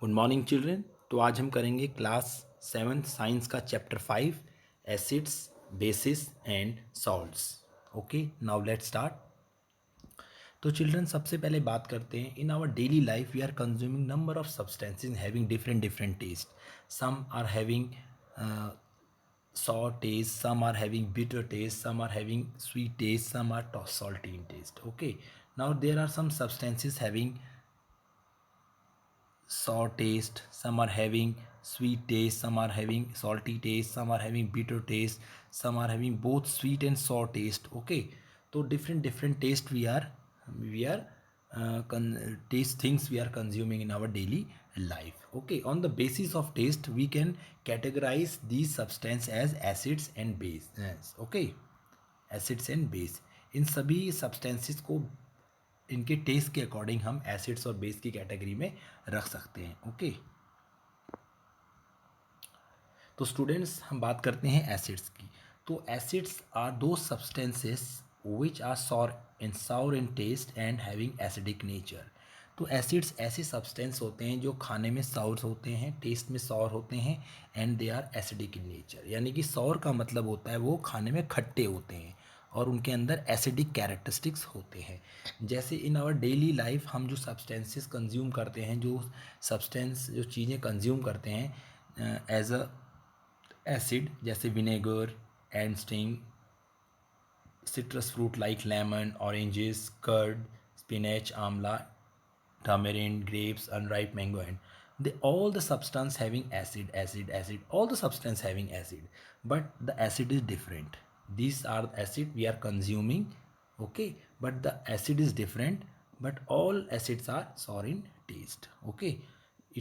Good morning children. तो आज हम करेंगे क्लास 7 साइंस का chapter 5 acids bases and salts. Okay, now let's start. तो चिल्ड्रन सबसे पहले बात करते हैं, in our daily life we are consuming number of substances having different different taste. Some are having sour taste, some are having bitter taste, some are having sweet taste, some are salty in taste. Okay, now there are some substances having sour taste, some are having sweet taste, some are having salty taste, some are having bitter taste, some are having both sweet and sour taste. Okay, so different different taste we are taste things we are consuming in our daily life. Okay, on the basis of taste we can categorize these substance as acids and bases. Okay, acids and base, इन सभी substances को इनके test के according हम acids और base की category में रख सकते हैं। ओके, तो स्टूडेंट्स हम बात करते हैं एसिड्स की। तो एसिड्स आर दो substances which are sour in taste and having acidic nature. तो एसिड्स ऐसे सब्सटेंस होते हैं जो खाने में साउर होते हैं, टेस्ट में साउर होते हैं, and they are acidic in nature. यानी कि साउर का मतलब होता है वो खाने में खट्टे होते हैं और उनके अंदर एसिडिक कैरेक्टरिस्टिक्स होते हैं। जैसे इन आवर डेली लाइफ हम जो सब्सटेंसेस कंज्यूम करते हैं, जो चीज़ें कंज्यूम करते हैं एज अ एसिड, जैसे vinegar and sting, citrus fruit like lemon, oranges, curd, spinach, amla, tamarind, grapes, unripe mango, and they all the substance having acid, all the substance having acid, but the acid is different. These are the acid we are consuming. Okay, but the acid is different, but all acids are sour in taste. Okay,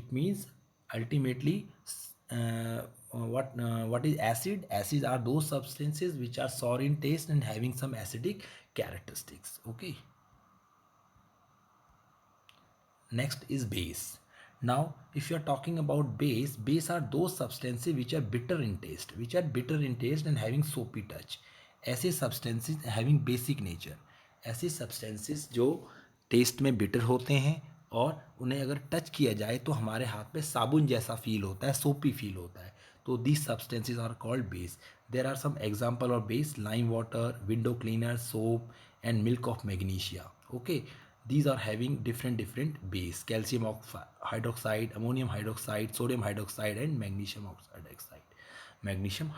it means ultimately what is acid? Acids are those substances which are sour in taste and having some acidic characteristics. Okay, next is base. Now if you are talking about base are those substances which are bitter in taste and having soapy touch. ऐसे substances having basic nature, ऐसे substances जो test में bitter होते हैं और उन्हें अगर touch किया जाए तो हमारे हाथ पे साबुन जैसा फील होता है, सोपी फील होता है। तो these substances are called base. There are some example of base: lime water, window cleaner, soap, and milk of magnesia. Okay, these are having different base: calcium hydroxide, ammonium hydroxide, sodium hydroxide, and magnesium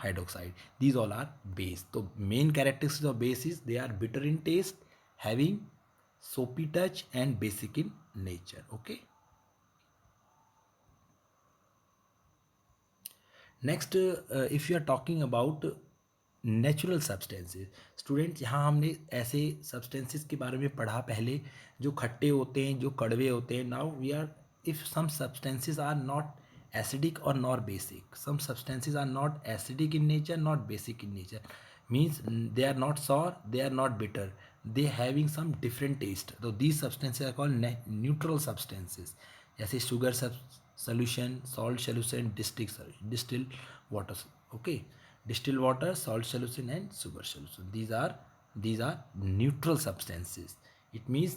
hydroxide. These all are base. So main characteristics of base is they are bitter in taste, having soapy touch, and basic in nature. Okay, next if you are talking about natural substances, student यहाँ हमने ऐसे substances के बारे में पढ़ा पहले जो खट्टे होते हैं, जो कड़वे होते हैं। Now we are, if some substances are not acidic और not basic, some substances are not acidic in nature, not basic in nature, means they are not sour, they are not bitter, they having some different taste. So these substances are called neutral substances, जैसे sugar solution, salt solution, distilled water. Okay, distilled water, salt solution, and sugar solution, these are neutral substances. It means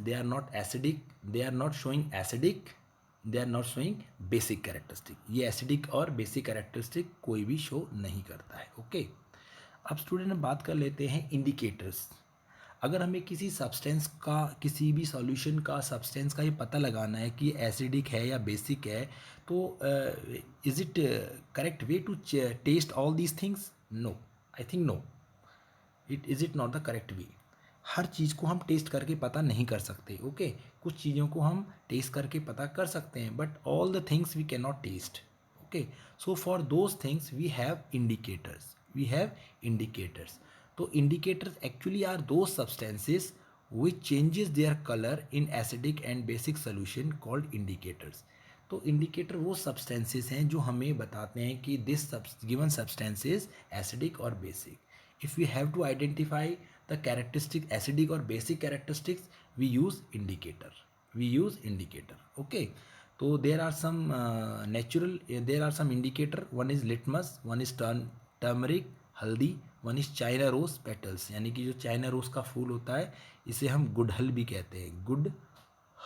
they are not acidic, they are not showing acidic, they are not showing basic characteristic. ये acidic और basic characteristic कोई भी show नहीं करता है। Okay, अब student हम बात कर लेते हैं इंडिकेटर्स। अगर हमें किसी सब्सटेंस का, किसी भी सॉल्यूशन का, सब्सटेंस का ये पता लगाना है कि एसिडिक है या बेसिक है, तो is it correct way to test all these things? No, I think no, it not the correct way. हर चीज़ को हम टेस्ट करके पता नहीं कर सकते। ओके, कुछ चीज़ों को हम टेस्ट करके पता कर सकते हैं, but all the things we can not test. Okay, so for those things we have indicators. तो indicators actually are those substances which changes their colour in acidic and basic solution called indicators. तो indicator वो substances हैं जो हमें बताते हैं कि this given substances acidic और basic. if we have to identify the characteristic acidic or basic characteristics, we use indicator. Okay, so there are some there are some indicator. One is litmus, one is turmeric, हल्दी, one is china rose petals, यानी कि जो China rose का फूल होता है इसे हम गुड़हल भी कहते हैं, गुड़हल।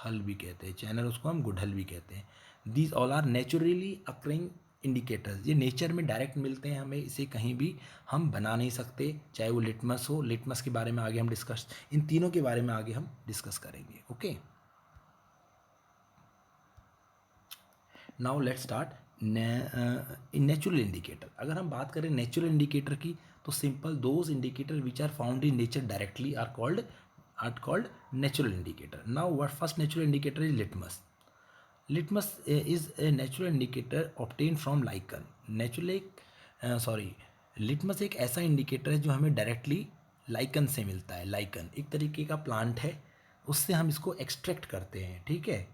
हल भी कहते हैं, चैनल उसको हम गुडहल भी कहते हैं। These all are naturally occurring indicators, ये नेचर में डायरेक्ट मिलते हैं हमें, इसे कहीं भी हम बना नहीं सकते, चाहे वो लिटमस हो। लिटमस के बारे में आगे हम डिस्कस, इन तीनों के बारे में आगे हम डिस्कस करेंगे। Okay, now let start. Natural indicator, अगर हम बात करें नेचुरल इंडिकेटर की, तो simple, those indicator which are found in nature directly are called natural indicator. Now what first natural indicator is litmus. Litmus is a natural indicator obtained from lichen. Litmus एक ऐसा indicator है जो हमें directly lichen से मिलता है। Lichen एक तरीके का प्लांट है, उससे हम इसको एक्सट्रैक्ट करते हैं, ठीक है।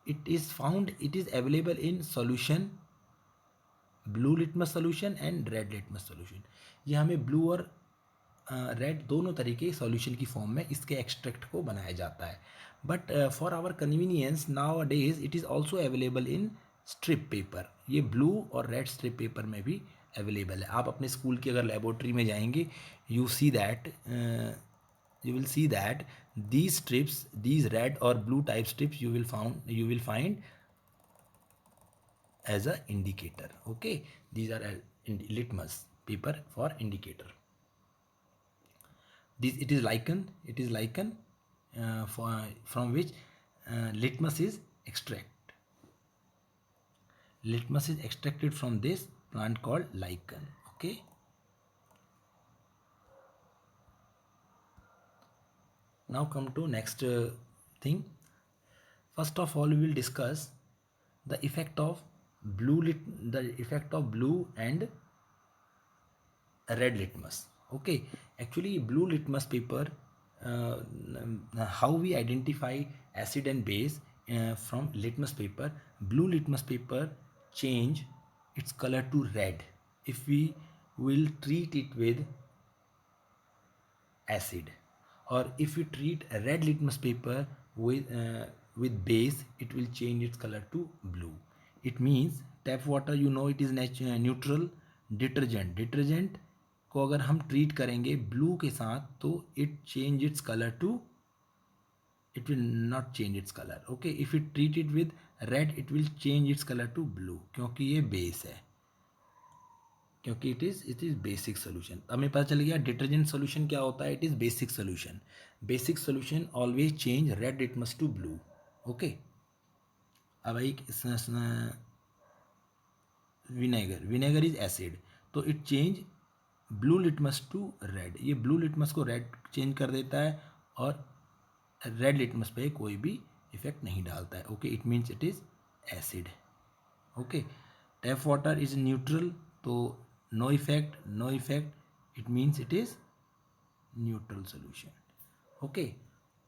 It is available in solution, blue litmus solution and red litmus solution. ये हमें ब्लू और रेड दोनों तरीके सॉल्यूशन की फॉर्म में इसके एक्सट्रैक्ट को बनाया जाता है। But for our convenience nowadays it is also available in strip paper. ये ब्लू और रेड स्ट्रिप पेपर में भी अवेलेबल है। आप अपने स्कूल की अगर लेबोरेटरी में जाएंगे, you will see that these strips, these red और blue type strips you will find as a indicator. Okay, these are litmus paper for indicator. It is lichen from which litmus is extracted from this plant called lichen. Okay, now come to next thing. First of all, we will discuss the effect of blue and red litmus. Okay, actually blue litmus paper, how we identify acid and base from litmus paper. Blue litmus paper change its color to red if we will treat it with acid, or if you treat a red litmus paper with base, it will change its color to blue. It means tap water, you know, it is neutral. Detergent को अगर हम treat करेंगे blue के साथ, तो it change its colour to, it will not change its colour. Okay, if you treat it with red, it will change its colour to blue, क्योंकि ये base है, क्योंकि इट इज़ बेसिक सोल्यूशन। हमें पता चल गया डिटर्जेंट सोल्यूशन क्या होता है, it is basic solution. Basic solution always change red litmus to blue. Okay, अब एक विनेगर इज एसिड, तो it change blue litmus to red. ये ब्लू लिटमस को रेड चेंज कर देता है और रेड लिटमस पे कोई भी इफेक्ट नहीं डालता है। Okay, it means it is acid. Okay, tap water is neutral, तो no effect, it means it is neutral solution. Okay,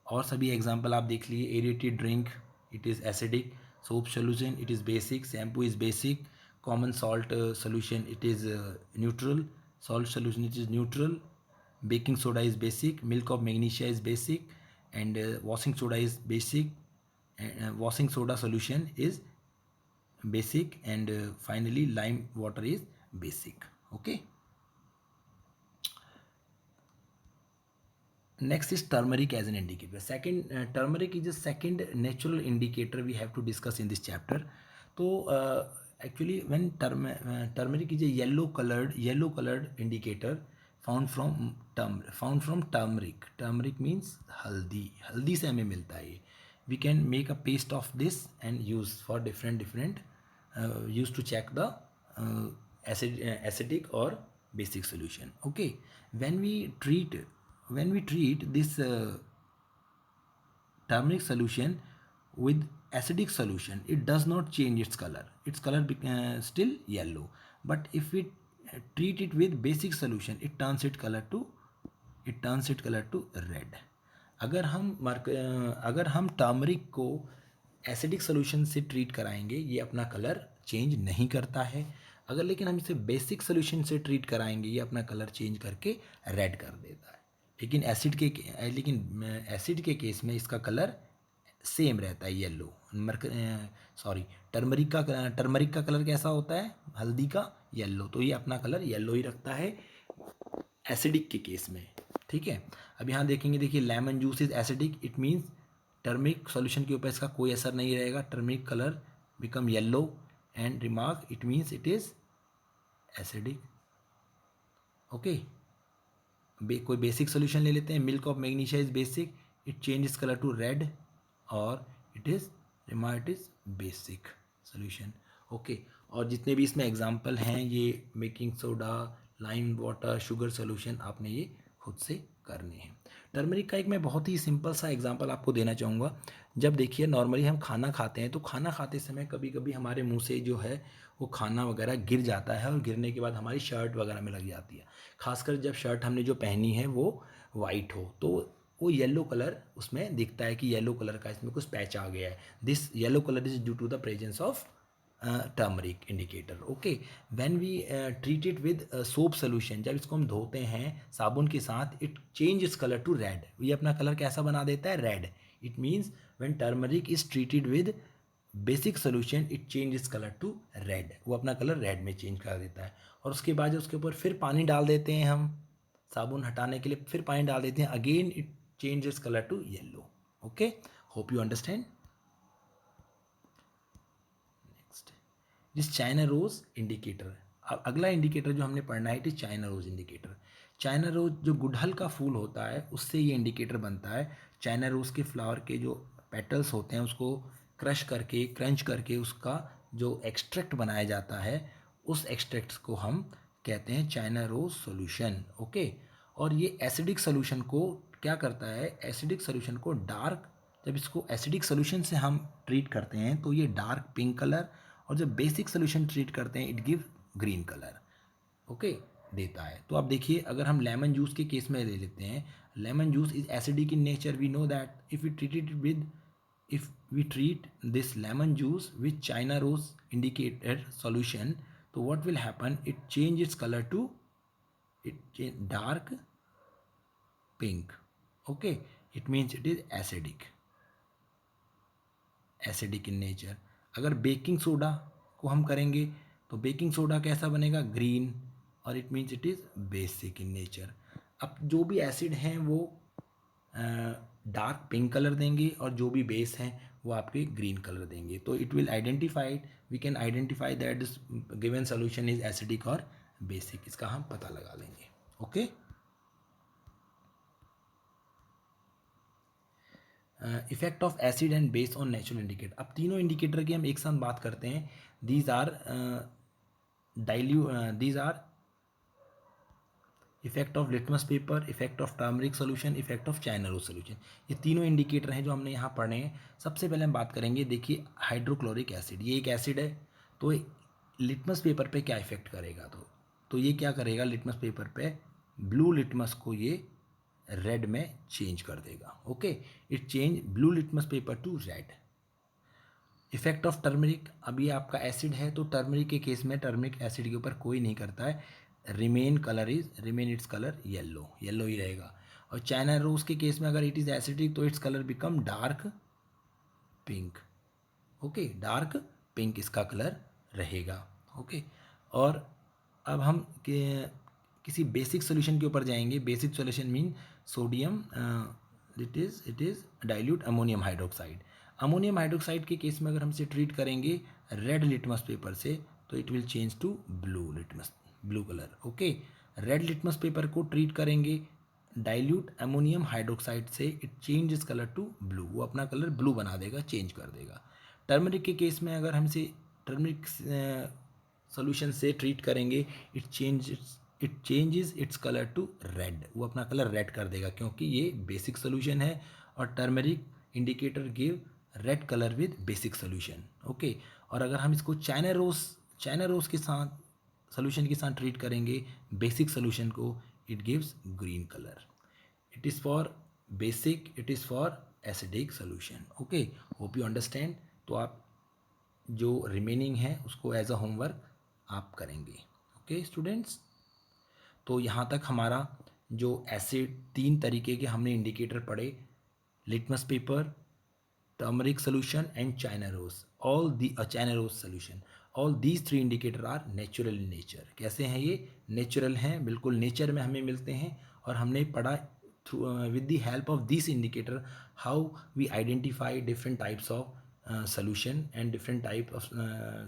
और सभी एग्जांपल आप देख लिए। Aerated drink, it is acidic. Soap solution, it is basic. Shampoo is basic. Common salt solution, it is neutral. Salt solution, it is neutral. Baking soda is basic. Milk of magnesia is basic and washing soda is basic. Washing soda solution is basic, and finally lime water is basic. Okay, next is turmeric as an indicator. Turmeric is the second natural indicator we have to discuss in this chapter. So actually when turmeric is a yellow colored indicator found from turmeric. Turmeric means haldi से हमें मिलता है। We can make a paste of this and use for different used to check the acidic or basic solution. Okay, when we treat this turmeric solution with acidic solution, it does not change its color. Its color still yellow. But if we treat it with basic solution, it turns its color to red. अगर हम turmeric को acidic solution से treat कराएंगे, ये अपना colour change नहीं करता है। अगर लेकिन हम इसे बेसिक सोल्यूशन से ट्रीट कराएंगे, ये अपना कलर चेंज करके रेड कर देता है। लेकिन एसिड के केस में इसका कलर सेम रहता है, येलो। टर्मरिक का कलर कैसा होता है, हल्दी का येलो, तो ये अपना कलर येलो ही रखता है एसिडिक के केस में। ठीक है, अब यहाँ देखेंगे, देखिए lemon juice is acidic, it means turmeric solution के ऊपर इसका कोई असर नहीं रहेगा. Turmeric colour become yellow and remark it means it is acidic. Okay, कोई बेसिक सोल्यूशन ले लेते हैं. Milk of magnesia is basic, it change colour to red, और it is remark is basic solution. Okay, और जितने भी इसमें example हैं ये baking soda, lime water, sugar solution, आपने ये खुद से करने हैं. टर्मरिक का एक मैं बहुत ही सिंपल सा एग्जांपल आपको देना चाहूँगा. जब देखिए नॉर्मली हम खाना खाते हैं तो खाना खाते समय कभी कभी हमारे मुंह से जो है वो खाना वगैरह गिर जाता है, और गिरने के बाद हमारी शर्ट वगैरह में लग जाती है. खासकर जब शर्ट हमने जो पहनी है वो वाइट हो तो वो येलो कलर उसमें दिखता है कि येलो कलर का इसमें कुछ पैच आ गया है. This yellow colour is due to the presence of turmeric indicator. Okay, when we treat it with soap solution, जब इसको हम धोते हैं साबुन के साथ, it change its colour to red. ये अपना कलर कैसा बना देता है? Red. It means when turmeric is treated with basic solution it change its colour to red. वो अपना कलर रेड में चेंज कर देता है. और उसके बाद उसके ऊपर फिर पानी डाल देते हैं हम साबुन हटाने के लिए, फिर पानी डाल देते हैं, again it change its colour to yellow. Okay, hope you understand. जिस चाइना रोज इंडिकेटर. अब अगला इंडिकेटर जो हमने पढ़ना है it is China rose indicator. China rose जो गुड़हल का फूल होता है उससे ये इंडिकेटर बनता है. चाइना रोज के फ्लावर के जो पेटल्स होते हैं उसको क्रंच करके उसका जो एक्सट्रैक्ट बनाया जाता है, उस एक्सट्रैक्ट को हम कहते हैं चाइना रोज सोल्यूशन. ओके, और ये एसिडिक सोल्यूशन को क्या करता है? एसिडिक सोल्यूशन को डार्क, जब इसको एसिडिक सोल्यूशन से हम ट्रीट करते हैं तो ये डार्क पिंक कलर, और जब बेसिक सोल्यूशन ट्रीट करते हैं it give green colour. Okay, देता है. तो आप देखिए अगर हम लेमन जूस के केस में ले लेते हैं, lemon juice is acidic in nature. We know that if we treat this lemon juice with China rose indicator solution, तो what will happen? It change its colour to dark pink. Okay, it means it is acidic in nature. अगर baking soda को हम करेंगे तो baking soda कैसा बनेगा? Green, और it means it is basic in nature. अब जो भी एसिड हैं वो डार्क पिंक कलर देंगे, और जो भी बेस हैं वो आपके ग्रीन कलर देंगे. तो it will identified, we can identify that this given solution is acidic और बेसिक. इसका हम पता लगा लेंगे. Okay, effect of acid and base on natural indicator. अब तीनों इंडिकेटर की हम एक साथ बात करते हैं. These are effect of litmus paper, effect of turmeric solution, effect of China rose solution. ये तीनों इंडिकेटर हैं जो हमने यहाँ पढ़े हैं. सबसे पहले हम बात करेंगे, देखिए हाइड्रोक्लोरिक एसिड, ये एक एसिड है, तो लिटमस पेपर पे क्या इफेक्ट करेगा? तो ये क्या करेगा? लिटमस पेपर पे ब्लू लिटमस को ये रेड में चेंज कर देगा. Okay, it change blue litmus paper two red. Effect of turmeric, अब ये आपका एसिड है तो टर्मरिक के केस में टर्मरिक एसिड के ऊपर कोई नहीं करता है. रिमेन इट्स कलर येलो ही रहेगा. और चाइना रोज के केस में अगर इट इज़ एसिडिक तो its colour become dark pink. Okay, dark pink इसका कलर रहेगा. ओके, और अब हम किसी बेसिक सोल्यूशन के ऊपर जाएंगे. Basic solution mean sodium, it is dilute ammonium hydroxide. Ammonium hydroxide के केस में अगर हम इसे ट्रीट करेंगे रेड लिटमस पेपर से तो it will change to blue colour. Okay, red litmus paper को ट्रीट करेंगे डाइल्यूट अमोनियम हाइड्रोक्साइड से, it change its colour to blue. वो अपना कलर ब्लू बना देगा, चेंज कर देगा. टर्मरिक के केस में अगर हम इसे टर्मरिक सोल्यूशन से ट्रीट करेंगे it changes its colour to red. वो अपना कलर रेड कर देगा क्योंकि ये बेसिक सोल्यूशन है, और turmeric indicator give red colour with basic solution. Okay, और अगर हम इसको चाइना रोज के साथ सोल्यूशन के साथ ट्रीट करेंगे बेसिक सोल्यूशन को, it gives green colour. It is for basic, it is for acidic solution. Okay, hope you understand. तो आप जो रिमेनिंग है उसको एज अ होमवर्क आप करेंगे. ओके स्टूडेंट्स, तो यहाँ तक हमारा जो एसिड, 3 तरीके के हमने इंडिकेटर पढ़े, litmus paper, turmeric solution and China rose solution. All these 3 indicator are natural in nature. कैसे हैं ये? नेचुरल हैं, बिल्कुल नेचर में हमें मिलते हैं. और हमने पढ़ा through with the help of this indicator how we identify different types of solution and different type of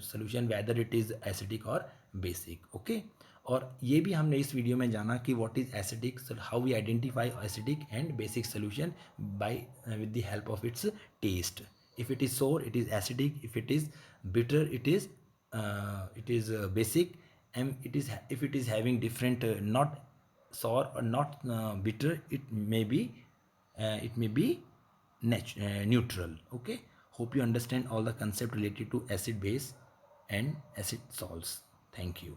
solution whether it is acidic or basic. Okay, और ये भी हमने इस वीडियो में जाना कि what is acidic, how we identify acidic and basic solution by with the help of its taste. If it is sour, it is acidic. If it is bitter, it is basic. And if it is having different not sour or not bitter, it may be neutral. Okay, hope you understand all the concept related to acid base and acid salts. Thank you.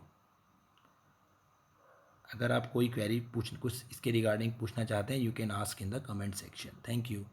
अगर आप कोई query कुछ इसके regarding पूछना चाहते हैं, you can ask in the comment section. Thank you.